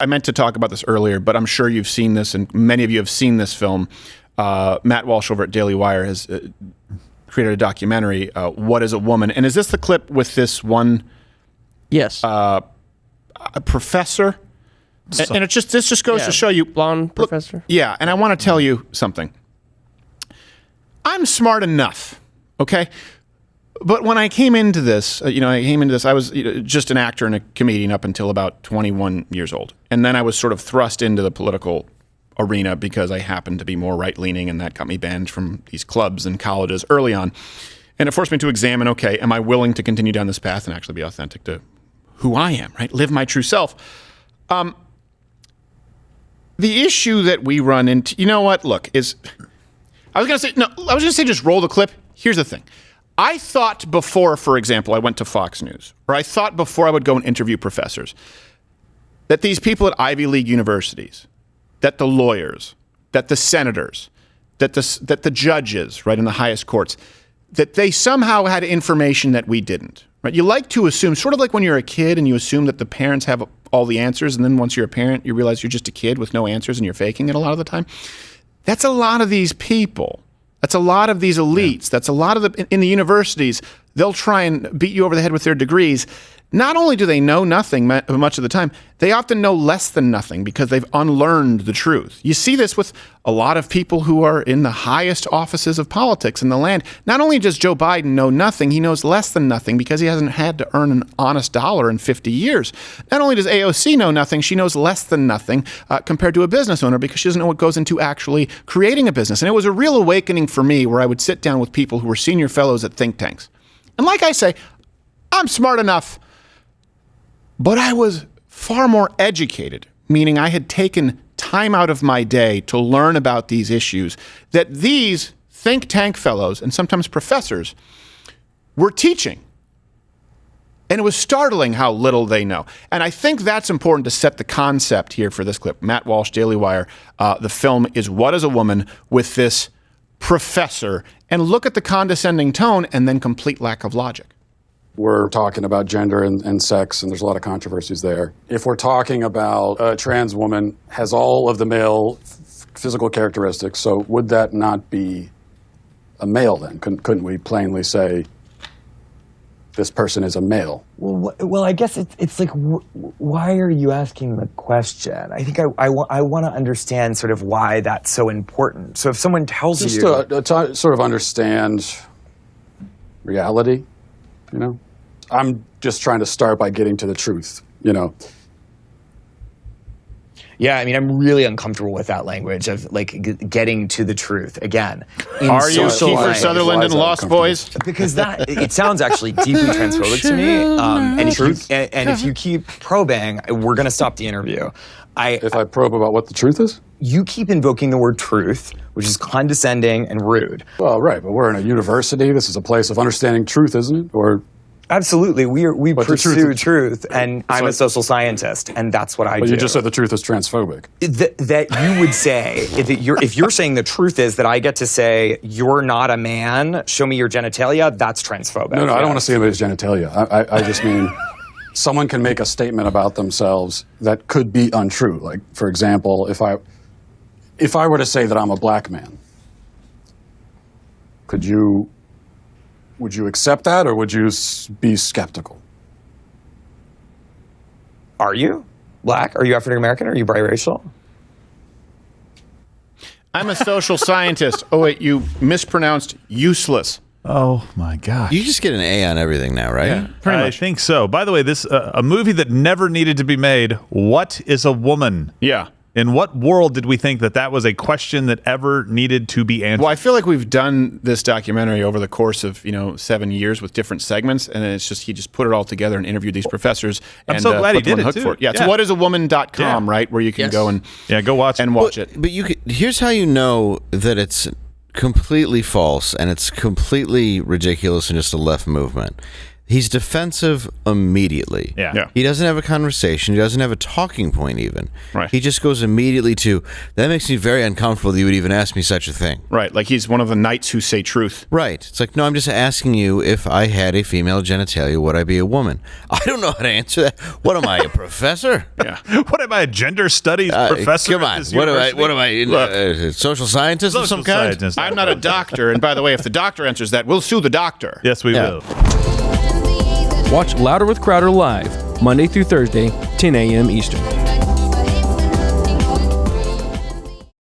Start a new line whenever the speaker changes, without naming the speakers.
I meant to talk about this earlier, but I'm sure you've seen this, and many of you have seen this film. Matt Walsh over at Daily Wire has created a documentary, What is a Woman? And is this the clip with this one
Yes.
a professor? And this just goes to show you.
Blonde professor?
Yeah, and I want to tell you something. I'm smart enough, okay? But when I came into this, I was just an actor and a comedian up until about 21 years old. And then I was sort of thrust into the political arena because I happened to be more right-leaning, and that got me banned from these clubs and colleges early on. And it forced me to examine, okay, am I willing to continue down this path and actually be authentic to who I am, right? Live my true self. The issue that we run into, you know what, look, I was going to say just roll the clip. Here's the thing. I thought before, for example, I went to Fox News, or I thought before I would go and interview professors, that these people at Ivy League universities, that the lawyers, that the senators, that the judges, right, in the highest courts, that they somehow had information that we didn't, right? You like to assume, sort of like when you're a kid and you assume that the parents have all the answers, and then once you're a parent, you realize you're just a kid with no answers and you're faking it a lot of the time. That's a lot of these people. That's a lot of these elites. Yeah. That's a lot of in the universities. They'll try and beat you over the head with their degrees. Not only do they know nothing much of the time, they often know less than nothing because they've unlearned the truth. You see this with a lot of people who are in the highest offices of politics in the land. Not only does Joe Biden know nothing, he knows less than nothing because he hasn't had to earn an honest dollar in 50 years. Not only does AOC know nothing, she knows less than nothing compared to a business owner because she doesn't know what goes into actually creating a business. And it was a real awakening for me where I would sit down with people who were senior fellows at think tanks. And like I say, I'm smart enough. But I was far more educated, meaning I had taken time out of my day to learn about these issues that these think tank fellows and sometimes professors were teaching. And it was startling how little they know. And I think that's important to set the concept here for this clip. Matt Walsh, Daily Wire. The film is What is a Woman, with this professor. And look at the condescending tone and then complete lack of logic.
We're talking about gender and sex, and there's a lot of controversies there. If we're talking about a trans woman has all of the male physical characteristics, so would that not be a male then? Couldn't we plainly say this person is a male?
Well, I guess it's like, why are you asking the question? I think I want to understand sort of why that's so important. So if someone tells
just
you...
to sort of understand reality, you know? I'm just trying to start by getting to the truth, you know?
Yeah, I mean, I'm really uncomfortable with that language of, like, getting to the truth. Again,
are you Kiefer Sutherland in Lost Boys?
Because it sounds actually deeply transphobic to me. And if you keep probing, we're going to stop the interview.
If I probe about what the truth is?
You keep invoking the word truth, which is condescending and rude.
Well, right, but we're in a university. This is a place of understanding truth, isn't it? Or...
Absolutely. We pursue truth, and I'm a social scientist, and that's what I do.
But you just said the truth is transphobic.
That you would say, if you're saying the truth is that I get to say, you're not a man, show me your genitalia, that's transphobic.
No, I don't want to see anybody's genitalia. I just mean someone can make a statement about themselves that could be untrue. Like, for example, if I were to say that I'm a black man, would you accept that, or would you be skeptical?
Are you black? Are you African American? Are you biracial?
I'm a social scientist. Oh, wait, you mispronounced useless.
Oh, my God.
You just get an A on everything now, right?
Yeah, pretty much. I think so. By the way, this a movie that never needed to be made, What is a Woman?
Yeah.
In what world did we think that was a question that ever needed to be answered?
Well, I feel like we've done this documentary over the course of 7 years with different segments, and it's just he just put it all together and interviewed these professors.
I'm so glad he did it too.
Yeah, it's whatisawoman.com, right, where you can go and
go watch
it.
But here's how you know that it's completely false and it's completely ridiculous and just a left movement. He's defensive immediately.
Yeah.
He doesn't have a conversation. He doesn't have a talking point even.
Right.
He just goes immediately to, that makes me very uncomfortable that you would even ask me such a thing.
Right, like he's one of the knights who say truth.
Right. It's like, no, I'm just asking you, if I had a female genitalia, would I be a woman? I don't know how to answer that. What am I, a professor?
Yeah.
What am I, a gender studies professor?
Come
at
on.
this
What
university?
am I, social scientist of some
Social
kind?
scientist.
I'm not a doctor, and by the way, if the doctor answers that, we'll sue the doctor.
Yes, we
Yeah.
will.
Watch Louder with Crowder live, Monday through Thursday, 10 a.m. Eastern.